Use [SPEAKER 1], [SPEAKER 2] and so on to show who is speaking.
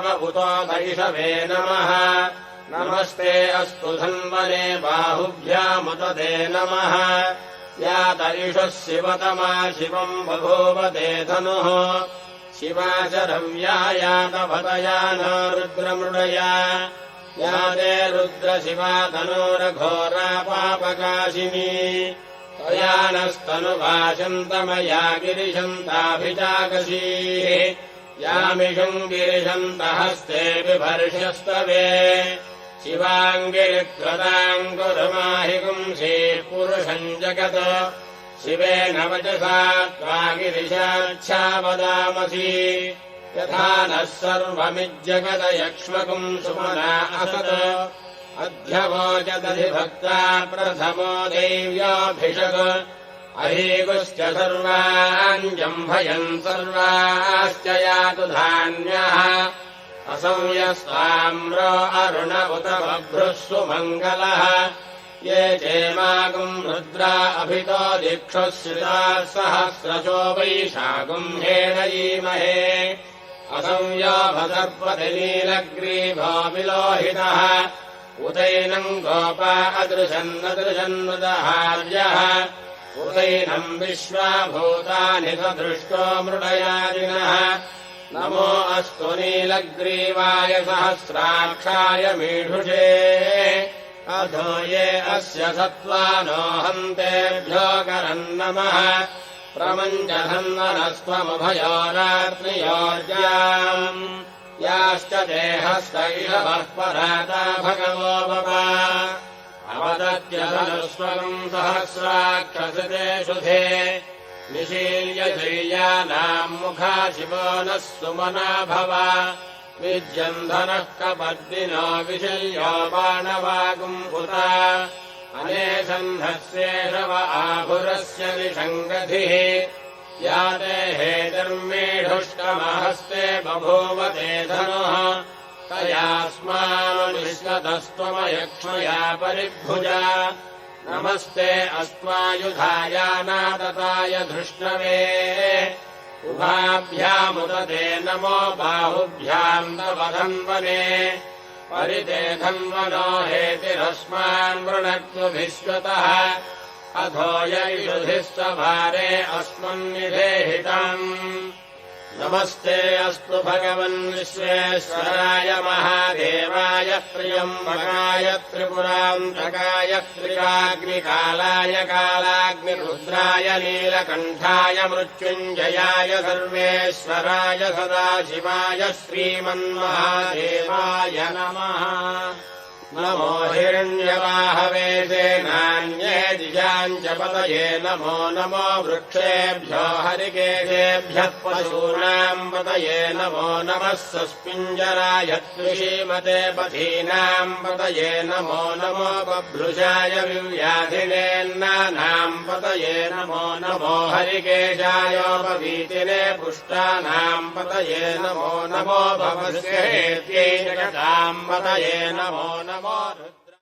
[SPEAKER 1] दैषव उतो दैषवे नमः नमस्ते अस्तु धन्वने बाहुभ्यामुत ते नमः या दैषः शिवतमा शिवम् बभूवते धनुः शिवा च रव्या यातभतया न रुद्रमृडया या ते रुद्रशिवा तनोरघोरा पापकाशिनी त्वया नस्तनुभाषन्तमया गिरिशन्ताभिजागसीः यामिषम् गिरिशन्तहस्ते बिभर्ष्यस्तवे शिवाङ्गिरित्वताम् कुरुमाहि पुंसीः पुरुषम् जगत् शिवेन वचसा त्वा गिरिशाच्छा वदामसि यथा नः सर्वमिज्जगदयक्ष्मकुम् सुमना असत् अध्यवोचदधिभक्ता प्रथमो देव्याभिषक् अहीगुश्च सर्वान् जम्भयन् सर्वाश्च यातु धान्यः असंयस्ताम्रो अरुण उत बभ्रुः सुमङ्गलः ये चेमागुम् रुद्रा अभितो दिक्षुः श्रिताः सहस्रशो वैशागुम् हेणयीमहे असंयोभसर्पतिनीलग्रीभो विलोहितः उतैनम् गोपा अदृशन्नदृशन्नुदहार्यः उतैनम् विश्वाभूतानि सदृष्टो मृडयादिनः नमो अस्तु नीलग्रीवाय सहस्राक्षाय मीढुषे अधो ये अस्य सत्त्वानो हन्तेभ्यो करम् नमः प्रमञ्चधन्वनस्त्वमभयोरात्रियोर्जाम् याश्च देहस्त इषवः पराता भगवो भवा अवदत्यधनुस्वरम् सहस्राक्षसते शुधे निशील्य शय्यानाम् मुखा शिवो नः सुमना भव विज्यन्धनः कपर्दिनो विशल्यो बाणवागुम् उता अनेसन्धस्येषव आभुरस्य निषङ्गधिः या ते हेतिर्मेढुष्कमहस्ते बभूवते धनुः तयास्मानुनिष्कतस्त्वमयक्ष्मया परिभुजा नमस्ते अस्त्वायुधायानातताय धृष्णवे उभाभ्यामुदते नमो बाहुभ्याम् तव धन्वने परिते धन्वनो हेतिरस्मान् वृणक्तुभिश्वतः अधो यैषुधिस्तभारे अस्मन्निधेहितम् नमस्ते अस्तु भगवन् विश्वेश्वराय महादेवाय त्र्यम्बकाय त्रिपुरान्तकाय त्रिकाग्निकालाय कालाग्निरुद्राय नीलकण्ठाय मृत्युञ्जयाय सर्वेश्वराय सदाशिवाय श्रीमन्महादेवाय नमः नमो हिरण्यवाहवे सेनान्ये दिशाम् च पतये नमो नमो वृक्षेभ्यो हरिकेशेभ्यः पशूनाम् पतये नमो नमः सस्पिञ्जराय त्रिशीमते पथीनाम् पतये नमो नमो बभ्रुषाय विव्याधिनेन्नानाम् पतये नमो नमो हरिकेशायोपवीतिने पुष्टानाम् पतये नमो नमो भवस्येत्यै जगताम् पतये नमो नमो